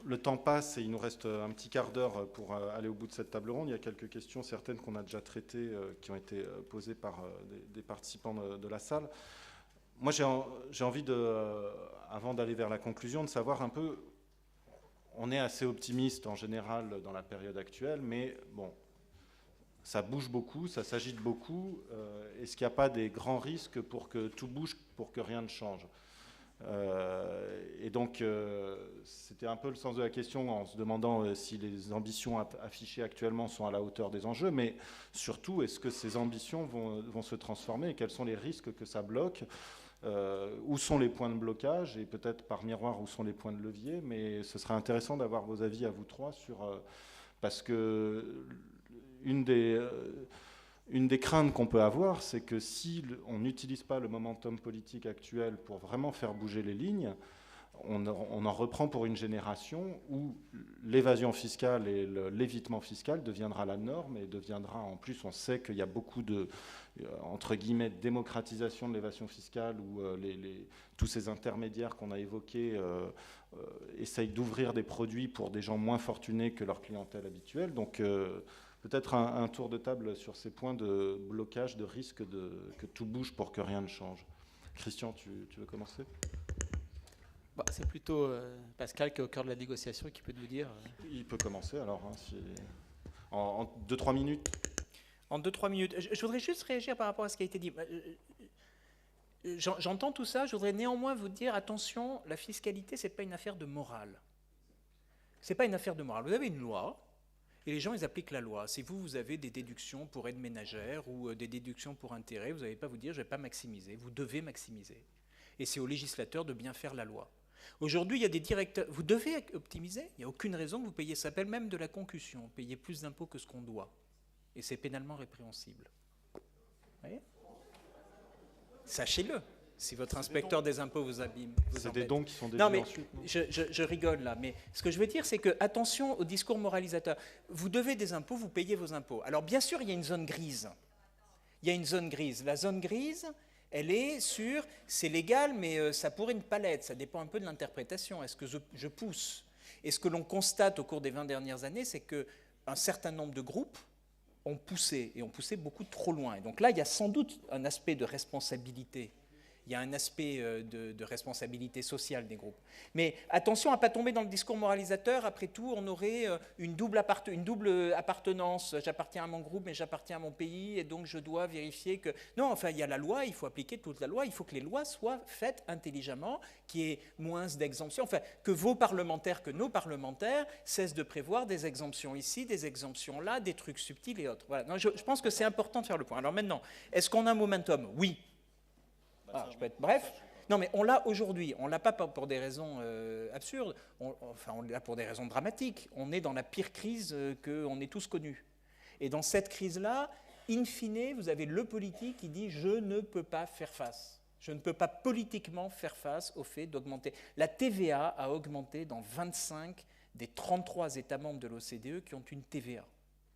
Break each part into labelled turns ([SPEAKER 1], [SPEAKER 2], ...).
[SPEAKER 1] le temps passe et il nous reste un petit quart d'heure pour aller au bout de cette table ronde. Il y a quelques questions, certaines qu'on a déjà traitées, qui ont été posées par des participants de la salle. Moi, j'ai envie, avant d'aller vers la conclusion, de savoir un peu, on est assez optimiste en général dans la période actuelle, mais bon, ça bouge beaucoup, ça s'agite beaucoup. Est-ce qu'il n'y a pas des grands risques pour que tout bouge, pour que rien ne change ? Et donc, c'était un peu le sens de la question en se demandant si les ambitions affichées actuellement sont à la hauteur des enjeux, mais surtout, est-ce que ces ambitions vont se transformer et quels sont les risques que ça bloque ? Où sont les points de blocage et peut-être par miroir où sont les points de levier, mais ce serait intéressant d'avoir vos avis à vous trois sur... parce que une des craintes qu'on peut avoir, c'est que si on n'utilise pas le momentum politique actuel pour vraiment faire bouger les lignes, on en reprend pour une génération où l'évasion fiscale et l'évitement fiscal deviendra la norme et deviendra, en plus, on sait qu'il y a beaucoup de, entre guillemets, démocratisation de l'évasion fiscale où tous ces intermédiaires qu'on a évoqués essayent d'ouvrir des produits pour des gens moins fortunés que leur clientèle habituelle. Donc, peut-être un tour de table sur ces points de blocage, de risque que tout bouge pour que rien ne change. Christian, tu veux commencer ?
[SPEAKER 2] Bah, c'est plutôt Pascal qui est au cœur de la négociation qui peut nous dire...
[SPEAKER 1] Il peut commencer alors, hein, en 2-3 minutes.
[SPEAKER 2] En 2-3 minutes. Je voudrais juste réagir par rapport à ce qui a été dit. J'entends tout ça, je voudrais néanmoins vous dire, attention, la fiscalité, ce n'est pas une affaire de morale. Ce n'est pas une affaire de morale. Vous avez une loi, et les gens, ils appliquent la loi. Si vous avez des déductions pour aide ménagère ou des déductions pour intérêt, vous n'allez pas vous dire, je ne vais pas maximiser. Vous devez maximiser. Et c'est au législateur de bien faire la loi. Aujourd'hui, il y a des directeurs... Vous devez optimiser. Il n'y a aucune raison que vous payiez. Ça s'appelle même de la concussion. Vous payez plus d'impôts que ce qu'on doit. Et c'est pénalement répréhensible. Vous voyez ? Sachez-le. Si votre inspecteur des impôts vous abîme.
[SPEAKER 1] C'est des dons qui sont déduits.
[SPEAKER 2] Non, mais
[SPEAKER 1] ensuite.
[SPEAKER 2] je rigole là. Mais ce que je veux dire, c'est que, attention au discours moralisateur. Vous devez des impôts, vous payez vos impôts. Alors, bien sûr, il y a une zone grise. Il y a une zone grise. La zone grise... Elle est sur, c'est légal, mais ça pourrait une palette, ça dépend un peu de l'interprétation. Est-ce que je pousse ? Et ce que l'on constate au cours des 20 dernières années, c'est qu'un certain nombre de groupes ont poussé, et ont poussé beaucoup trop loin. Et donc là, il y a sans doute un aspect de responsabilité. Il y a un aspect de responsabilité sociale des groupes. Mais attention à ne pas tomber dans le discours moralisateur. Après tout, on aurait une double appartenance. J'appartiens à mon groupe, mais j'appartiens à mon pays, et donc je dois vérifier que... Non, enfin, il y a la loi, il faut appliquer toute la loi. Il faut que les lois soient faites intelligemment, qu'il y ait moins d'exemptions. Enfin, que vos parlementaires, que nos parlementaires cessent de prévoir des exemptions ici, des exemptions là, des trucs subtils et autres. Voilà. Non, je pense que c'est important de faire le point. Alors maintenant, est-ce qu'on a un momentum ? Oui. Ah, je peux être bref. Non, mais on l'a aujourd'hui. On ne l'a pas pour des raisons absurdes. On l'a pour des raisons dramatiques. On est dans la pire crise qu'on ait tous connue. Et dans cette crise-là, in fine, vous avez le politique qui dit « je ne peux pas faire face ». Je ne peux pas politiquement faire face au fait d'augmenter. La TVA a augmenté dans 25 des 33 États membres de l'OCDE qui ont une TVA.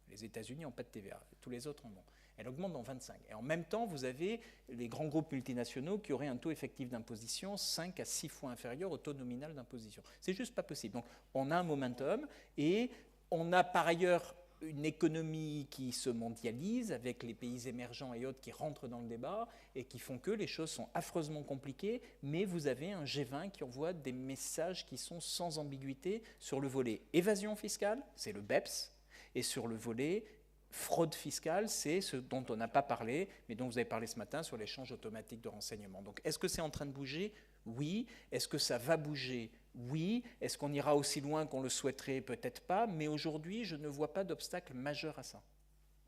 [SPEAKER 2] Les États-Unis n'ont pas de TVA. Tous les autres en ont. Elle augmente dans 25. Et en même temps, vous avez les grands groupes multinationaux qui auraient un taux effectif d'imposition 5 à 6 fois inférieur au taux nominal d'imposition. C'est juste pas possible. Donc, on a un momentum et on a par ailleurs une économie qui se mondialise avec les pays émergents et autres qui rentrent dans le débat et qui font que les choses sont affreusement compliquées, mais vous avez un G20 qui envoie des messages qui sont sans ambiguïté sur le volet évasion fiscale, c'est le BEPS, et sur le volet fraude fiscale, c'est ce dont on n'a pas parlé, mais dont vous avez parlé ce matin sur l'échange automatique de renseignements. Donc, est-ce que c'est en train de bouger ? Oui. Est-ce que ça va bouger ? Oui. Est-ce qu'on ira aussi loin qu'on le souhaiterait ? Peut-être pas. Mais aujourd'hui, je ne vois pas d'obstacle majeur à ça.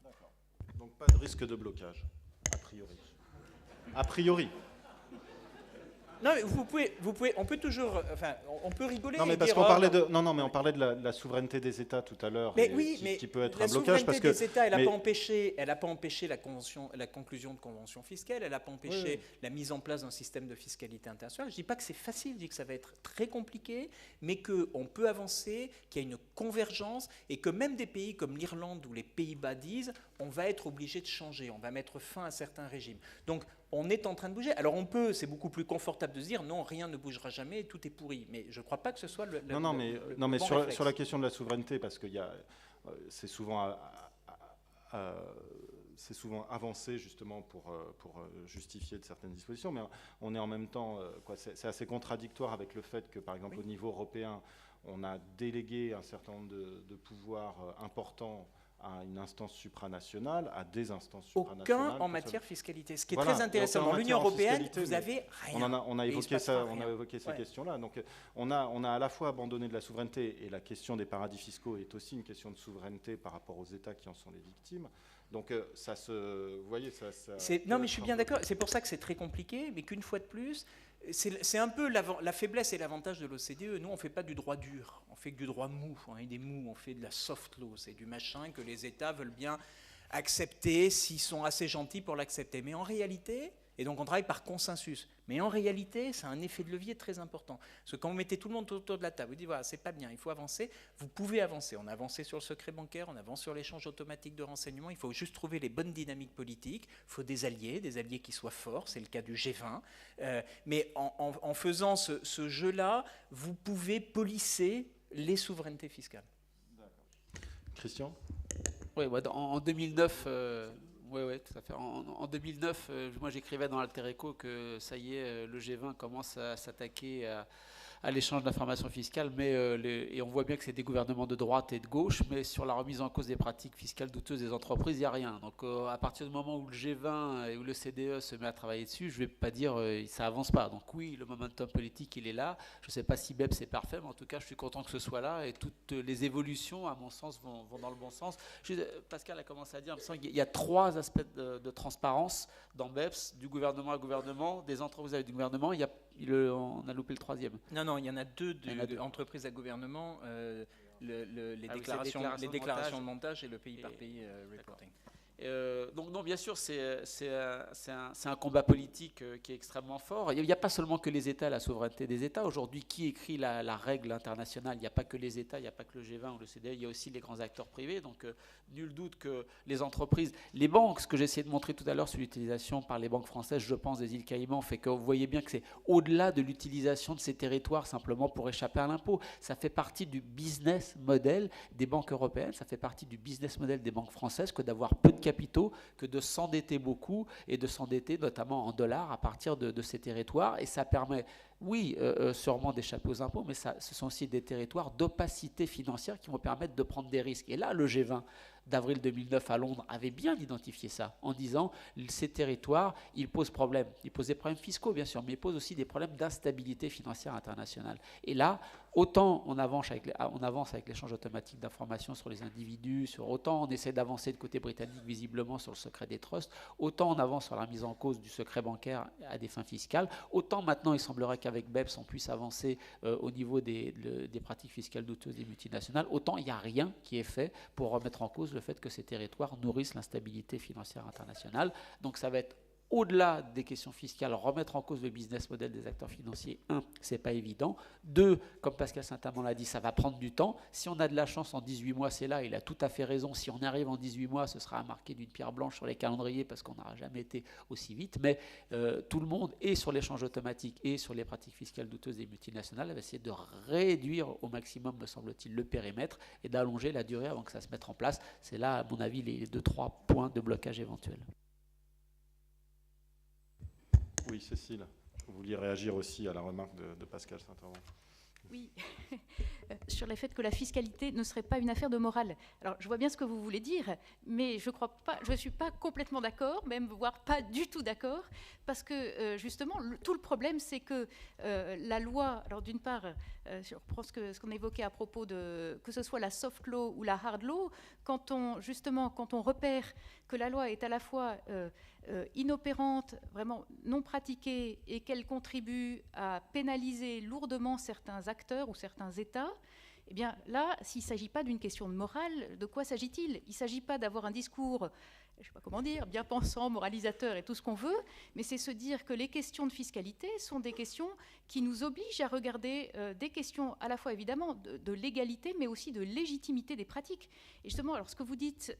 [SPEAKER 1] D'accord. Donc, pas de risque de blocage, a priori. A priori.
[SPEAKER 2] Non, mais vous pouvez, on peut toujours, enfin, on peut rigoler.
[SPEAKER 1] Non, mais parce qu'on parlait de, mais on parlait de la souveraineté des États tout à l'heure, qui peut être un blocage parce que
[SPEAKER 2] la souveraineté des États, elle n'a pas empêché la conclusion de conventions fiscales, elle n'a pas empêché la mise en place d'un système de fiscalité internationale. Je ne dis pas que c'est facile, je dis que ça va être très compliqué, mais qu'on peut avancer, qu'il y a une convergence et que même des pays comme l'Irlande ou les Pays-Bas disent, on va être obligé de changer, on va mettre fin à certains régimes. Donc on est en train de bouger. Alors c'est beaucoup plus confortable de se dire non, rien ne bougera jamais, tout est pourri. Mais je ne crois pas que ce soit le
[SPEAKER 1] mais
[SPEAKER 2] bon
[SPEAKER 1] sur la question de la souveraineté, parce que c'est souvent avancé justement pour justifier de certaines dispositions, mais on est en même temps, c'est assez contradictoire avec le fait que, par exemple, au niveau européen, on a délégué un certain nombre de pouvoirs importants à une instance supranationale, à des instances supranationales.
[SPEAKER 2] Aucun en matière de fiscalité. Ce qui est très intéressant, dans l'Union européenne, vous avez rien.
[SPEAKER 1] On a évoqué ça, on a évoqué ces questions-là. Donc on a à la fois abandonné de la souveraineté, et la question des paradis fiscaux est aussi une question de souveraineté par rapport aux États qui en sont les victimes. Donc ça se... Vous voyez, ça
[SPEAKER 2] non, mais je suis bien d'accord. C'est pour ça que c'est très compliqué, mais qu'une fois de plus, c'est un peu la faiblesse et l'avantage de l'OCDE. Nous, on ne fait pas du droit dur, on fait que du droit mou. On est des mous, on fait de la soft law. C'est du machin que les États veulent bien accepter s'ils sont assez gentils pour l'accepter. Mais en réalité, et donc on travaille par consensus, mais en réalité, c'est un effet de levier très important. Parce que quand vous mettez tout le monde autour de la table, vous dites voilà, c'est pas bien, il faut avancer, vous pouvez avancer. On a avancé sur le secret bancaire, on avance sur l'échange automatique de renseignements, il faut juste trouver les bonnes dynamiques politiques, il faut des alliés qui soient forts, c'est le cas du G20. Mais en faisant ce jeu-là, vous pouvez polisser les souverainetés fiscales.
[SPEAKER 1] Christian ?
[SPEAKER 3] Oui, en 2009... Oui, tout à fait. En 2009, moi j'écrivais dans Alter Eco que ça y est, le G20 commence à s'attaquer à l'échange d'informations fiscales, et on voit bien que c'est des gouvernements de droite et de gauche, mais sur la remise en cause des pratiques fiscales douteuses des entreprises, il n'y a rien. Donc à partir du moment où le G20 et où le CDE se met à travailler dessus, je ne vais pas dire ça avance pas. Donc oui, le momentum politique, il est là. Je ne sais pas si BEPS est parfait, mais en tout cas, je suis content que ce soit là, et toutes les évolutions, à mon sens, vont dans le bon sens. Pascal a commencé à dire, il y a 3 aspects de transparence dans BEPS, du gouvernement à gouvernement, des entreprises avec du gouvernement. On a loupé le 3e.
[SPEAKER 2] Non, il y en a 2 entreprises à gouvernement, les déclarations de montage et le pays par pays reporting.
[SPEAKER 3] Donc non, bien sûr, c'est un combat politique qui est extrêmement fort. Il n'y a pas seulement que les États, la souveraineté des États. Aujourd'hui, qui écrit la règle internationale? Il n'y a pas que les États, il n'y a pas que le G20 ou le CDE, il y a aussi les grands acteurs privés. Donc nul doute que les entreprises, les banques, ce que j'ai essayé de montrer tout à l'heure sur l'utilisation par les banques françaises, je pense, des îles Caïmans, fait que vous voyez bien que c'est au-delà de l'utilisation de ces territoires simplement pour échapper à l'impôt. Ça fait partie du business model des banques européennes, ça fait partie du business model des banques françaises que d'avoir peu de capitaux, que de s'endetter beaucoup, et de s'endetter notamment en dollars à partir de ces territoires. Et ça permet, oui, sûrement d'échapper aux impôts, mais ce sont aussi des territoires d'opacité financière qui vont permettre de prendre des risques. Et là, le G20 d'avril 2009 à Londres avait bien identifié ça, en disant ces territoires, ils posent problème. Ils posent des problèmes fiscaux, bien sûr, mais ils posent aussi des problèmes d'instabilité financière internationale. Et là, autant on avance avec l'échange automatique d'informations sur les individus, autant on essaie d'avancer de côté britannique visiblement sur le secret des trusts, autant on avance sur la mise en cause du secret bancaire à des fins fiscales, autant maintenant il semblerait qu'avec BEPS on puisse avancer au niveau des pratiques fiscales douteuses des multinationales, autant il n'y a rien qui est fait pour remettre en cause le fait que ces territoires nourrissent l'instabilité financière internationale. Donc ça va être au-delà des questions fiscales, remettre en cause le business model des acteurs financiers. 1, c'est pas évident. 2, comme Pascal Saint-Amand l'a dit, ça va prendre du temps. Si on a de la chance, en 18 mois, c'est là, il a tout à fait raison. Si on arrive en 18 mois, ce sera marqué d'une pierre blanche sur les calendriers parce qu'on n'aura jamais été aussi vite. Mais tout le monde, et sur l'échange automatique et sur les pratiques fiscales douteuses des multinationales, va essayer de réduire au maximum, me semble-t-il, le périmètre et d'allonger la durée avant que ça se mette en place. C'est là, à mon avis, les 2-3 points de blocage éventuels.
[SPEAKER 1] Oui, Cécile, vous vouliez réagir aussi à la remarque de Pascal Saint-Amand.
[SPEAKER 4] Oui, sur le fait que la fiscalité ne serait pas une affaire de morale. Alors, je vois bien ce que vous voulez dire, mais je ne suis pas complètement d'accord, même voire pas du tout d'accord, parce que justement, tout le problème, c'est que la loi, alors d'une part, je reprends ce qu'on évoquait à propos de, que ce soit la soft law ou la hard law, quand on repère que la loi est à la fois inopérante, vraiment non pratiquée, et qu'elle contribue à pénaliser lourdement certains acteurs ou certains États, eh bien là, s'il ne s'agit pas d'une question de morale, de quoi s'agit-il? Il ne s'agit pas d'avoir un discours je ne sais pas comment dire, bien pensant, moralisateur et tout ce qu'on veut, mais c'est se dire que les questions de fiscalité sont des questions qui nous obligent à regarder des questions à la fois évidemment de légalité, mais aussi de légitimité des pratiques. Et justement, alors ce que vous dites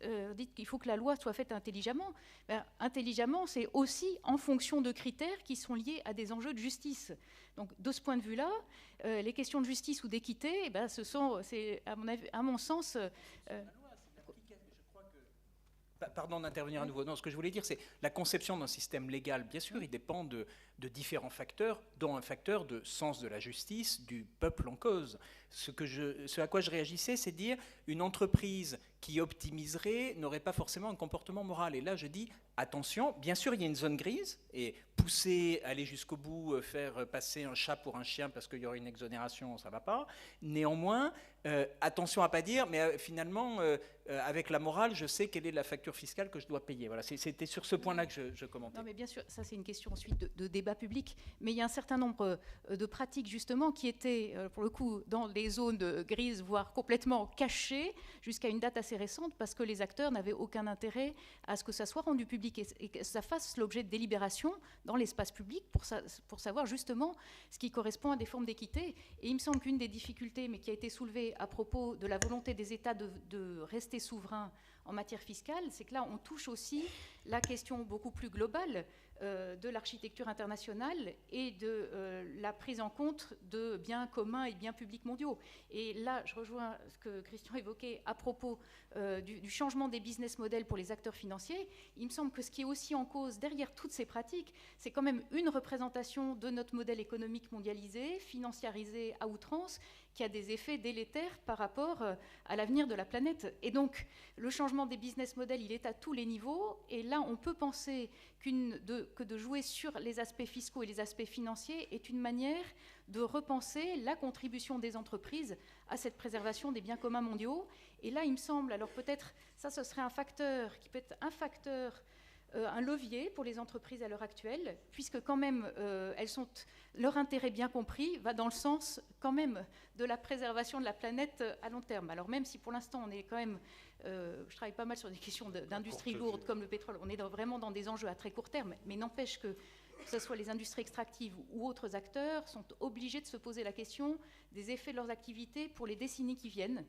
[SPEAKER 4] qu'il faut que la loi soit faite intelligemment, intelligemment, c'est aussi en fonction de critères qui sont liés à des enjeux de justice. Donc de ce point de vue-là, les questions de justice ou d'équité, c'est à mon sens...
[SPEAKER 2] Pardon d'intervenir à nouveau. Non, ce que je voulais dire, c'est la conception d'un système légal. Bien sûr, il dépend de différents facteurs, dont un facteur de sens de la justice du peuple en cause. Ce à quoi je réagissais, c'est dire une entreprise qui optimiserait n'aurait pas forcément un comportement moral. Et là, je dis attention. Bien sûr, il y a une zone grise et pousser, aller jusqu'au bout, faire passer un chat pour un chien parce qu'il y aurait une exonération, ça ne va pas. Néanmoins, attention à ne pas dire, mais finalement, avec la morale, je sais quelle est la facture fiscale que je dois payer. Voilà, c'était sur ce point-là que je commentais.
[SPEAKER 4] Non, mais bien sûr, ça c'est une question ensuite de débat public, mais il y a un certain nombre de pratiques justement qui étaient, pour le coup, dans les zones grises, voire complètement cachées, jusqu'à une date assez récente, parce que les acteurs n'avaient aucun intérêt à ce que ça soit rendu public et que ça fasse l'objet de délibération dans l'espace public pour savoir justement ce qui correspond à des formes d'équité. Et il me semble qu'une des difficultés, mais qui a été soulevée à propos de la volonté des États de rester souverains en matière fiscale, c'est que là, on touche aussi la question beaucoup plus globale de l'architecture internationale et de la prise en compte de biens communs et biens publics mondiaux. Et là, je rejoins ce que Christian évoquait à propos du changement des business models pour les acteurs financiers. Il me semble que ce qui est aussi en cause derrière toutes ces pratiques, c'est quand même une représentation de notre modèle économique mondialisé, financiarisé à outrance, qui a des effets délétères par rapport à l'avenir de la planète. Et donc, le changement des business models, il est à tous les niveaux. Et là, on peut penser que de jouer sur les aspects fiscaux et les aspects financiers est une manière de repenser la contribution des entreprises à cette préservation des biens communs mondiaux. Et là, il me semble, alors peut-être, ça, ce serait un facteur qui peut être un levier pour les entreprises à l'heure actuelle, puisque quand même, leur intérêt bien compris va dans le sens quand même de la préservation de la planète à long terme. Alors même si pour l'instant on est quand même, je travaille pas mal sur des questions d'industrie lourde comme le pétrole, on est vraiment dans des enjeux à très court terme, mais n'empêche que ce soit les industries extractives ou autres acteurs sont obligés de se poser la question des effets de leurs activités pour les décennies qui viennent.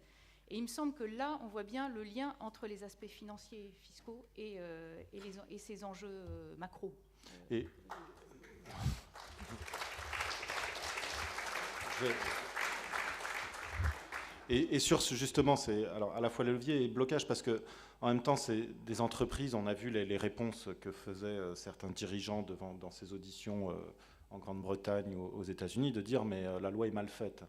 [SPEAKER 4] Et il me semble que là, on voit bien le lien entre les aspects financiers et fiscaux et ces enjeux macro.
[SPEAKER 1] Et sur ce, justement, c'est alors à la fois le levier et le blocage, parce que en même temps, c'est des entreprises. On a vu les réponses que faisaient certains dirigeants dans ces auditions en Grande-Bretagne ou aux États-Unis, de dire mais la loi est mal faite.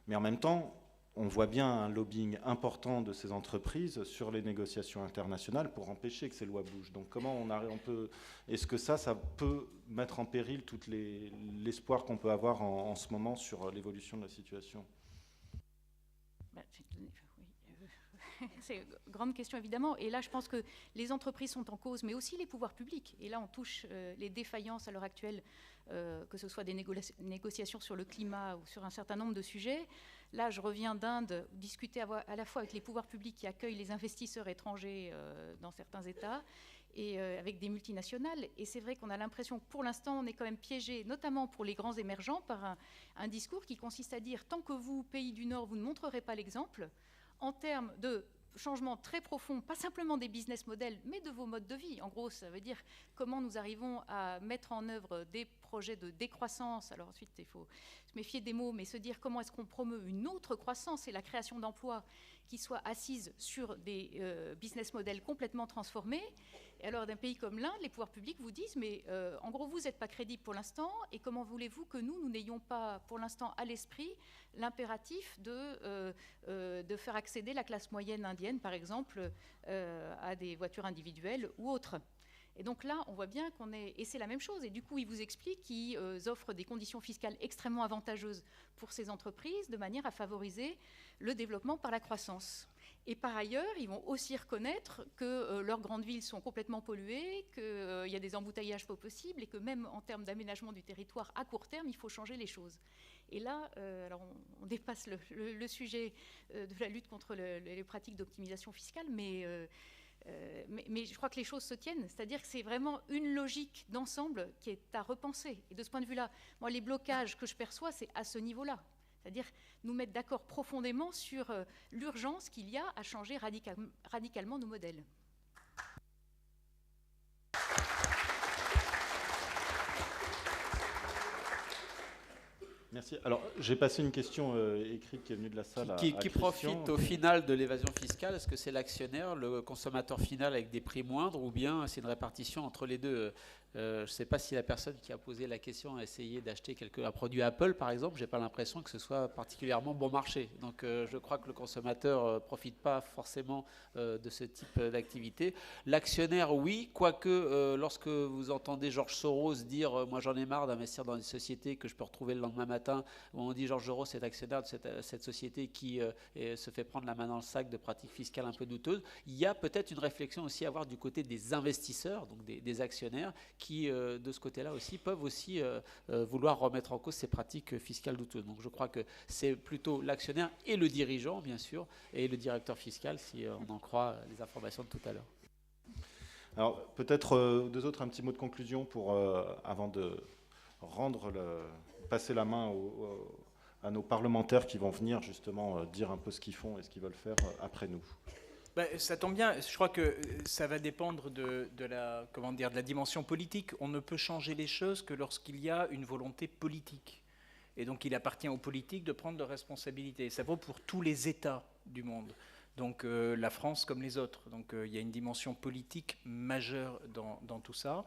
[SPEAKER 1] Mais en même temps, on voit bien un lobbying important de ces entreprises sur les négociations internationales pour empêcher que ces lois bougent. Donc comment on peut... Est-ce que ça peut mettre en péril tout l'espoir qu'on peut avoir en ce moment sur l'évolution de la situation ?
[SPEAKER 4] C'est une grande question évidemment, et là je pense que les entreprises sont en cause, mais aussi les pouvoirs publics, et là on touche les défaillances à l'heure actuelle, que ce soit des négociations sur le climat ou sur un certain nombre de sujets. Là je reviens d'Inde, discuter à la fois avec les pouvoirs publics qui accueillent les investisseurs étrangers dans certains États, et avec des multinationales, et c'est vrai qu'on a l'impression que pour l'instant on est quand même piégé, notamment pour les grands émergents, par un discours qui consiste à dire tant que vous, pays du Nord, vous ne montrerez pas l'exemple, en termes de changement très profond, pas simplement des business models, mais de vos modes de vie. En gros, ça veut dire comment nous arrivons à mettre en œuvre des projets de décroissance. Alors ensuite, il faut se méfier des mots, mais se dire comment est-ce qu'on promeut une autre croissance et la création d'emplois qui soit assise sur des business models complètement transformés. Et alors, d'un pays comme l'Inde, les pouvoirs publics vous disent, mais en gros, vous n'êtes pas crédible pour l'instant, et comment voulez-vous que nous n'ayons pas, pour l'instant, à l'esprit, l'impératif de faire accéder la classe moyenne indienne, par exemple, à des voitures individuelles ou autres. Et donc là, on voit bien et c'est la même chose. Et du coup, ils vous expliquent qu'ils offrent des conditions fiscales extrêmement avantageuses pour ces entreprises, de manière à favoriser le développement par la croissance. Et par ailleurs, ils vont aussi reconnaître que leurs grandes villes sont complètement polluées, qu'il y a des embouteillages pas possibles, et que même en termes d'aménagement du territoire à court terme, il faut changer les choses. Et là, alors on dépasse le sujet de la lutte contre les pratiques d'optimisation fiscale, mais Mais je crois que les choses se tiennent, c'est-à-dire que c'est vraiment une logique d'ensemble qui est à repenser. Et de ce point de vue-là, moi, les blocages que je perçois, c'est à ce niveau-là. C'est-à-dire nous mettre d'accord profondément sur l'urgence qu'il y a à changer radicalement nos modèles.
[SPEAKER 1] Merci. Alors, j'ai passé une question écrite qui est venue de la salle à
[SPEAKER 3] Qui
[SPEAKER 1] Christian.
[SPEAKER 3] profite au final de l'évasion fiscale? Est-ce que c'est l'actionnaire, le consommateur final avec des prix moindres, ou bien c'est une répartition entre les deux? Je ne sais pas si la personne qui a posé la question a essayé d'acheter un produit Apple, par exemple. Je n'ai pas l'impression que ce soit particulièrement bon marché. Donc je crois que le consommateur ne profite pas forcément de ce type d'activité. L'actionnaire, oui, quoique lorsque vous entendez George Soros dire moi j'en ai marre d'investir dans des sociétés que je peux retrouver le lendemain matin, où on dit George Soros est actionnaire de cette société qui se fait prendre la main dans le sac de pratiques fiscales un peu douteuses, il y a peut-être une réflexion aussi à avoir du côté des investisseurs, donc des actionnaires, qui, de ce côté-là aussi, peuvent aussi vouloir remettre en cause ces pratiques fiscales douteuses. Donc je crois que c'est plutôt l'actionnaire et le dirigeant, bien sûr, et le directeur fiscal, si on en croit les informations de tout à l'heure.
[SPEAKER 1] Alors peut-être deux autres, un petit mot de conclusion avant de passer la main à nos parlementaires qui vont venir justement dire un peu ce qu'ils font et ce qu'ils veulent faire après nous.
[SPEAKER 2] Ça tombe bien, je crois que ça va dépendre de la dimension politique. On ne peut changer les choses que lorsqu'il y a une volonté politique. Et donc il appartient aux politiques de prendre leurs responsabilités. Ça vaut pour tous les États du monde. Donc la France comme les autres. Donc il y a une dimension politique majeure dans tout ça.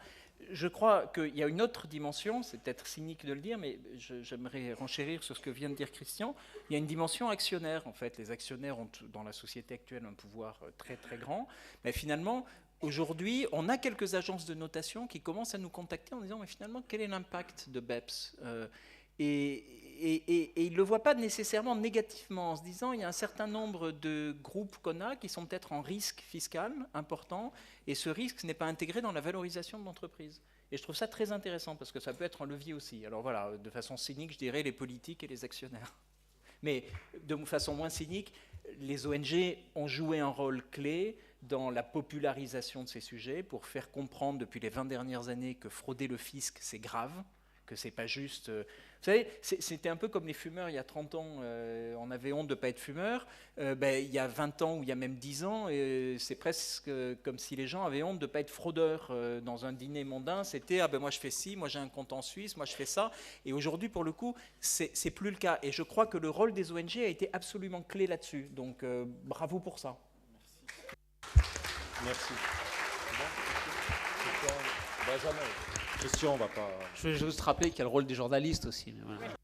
[SPEAKER 2] Je crois qu'il y a une autre dimension, c'est peut-être cynique de le dire, mais j'aimerais renchérir sur ce que vient de dire Christian. Il y a une dimension actionnaire, en fait. Les actionnaires ont, dans la société actuelle, un pouvoir très très grand. Mais finalement, aujourd'hui, on a quelques agences de notation qui commencent à nous contacter en disant, mais finalement, quel est l'impact de BEPS et ils ne le voient pas nécessairement négativement, en se disant il y a un certain nombre de groupes qu'on a qui sont peut-être en risque fiscal important, et ce risque n'est pas intégré dans la valorisation de l'entreprise. Et je trouve ça très intéressant, parce que ça peut être un levier aussi. Alors voilà, de façon cynique, je dirais les politiques et les actionnaires. Mais de façon moins cynique, les ONG ont joué un rôle clé dans la popularisation de ces sujets, pour faire comprendre depuis les 20 dernières années que frauder le fisc, c'est grave, que c'est pas juste... Vous savez, c'était un peu comme les fumeurs il y a 30 ans. On avait honte de ne pas être fumeur. Il y a 20 ans ou il y a même 10 ans, c'est presque comme si les gens avaient honte de ne pas être fraudeurs. Dans un dîner mondain, c'était « moi je fais ci, moi j'ai un compte en Suisse, moi je fais ça ». Et aujourd'hui, pour le coup, c'est plus le cas. Et je crois que le rôle des ONG a été absolument clé là-dessus. Donc bravo pour ça.
[SPEAKER 1] Merci. Benjamin. Christian, on va pas...
[SPEAKER 3] Je vais juste rappeler qu'il y a le rôle des journalistes aussi. Voilà.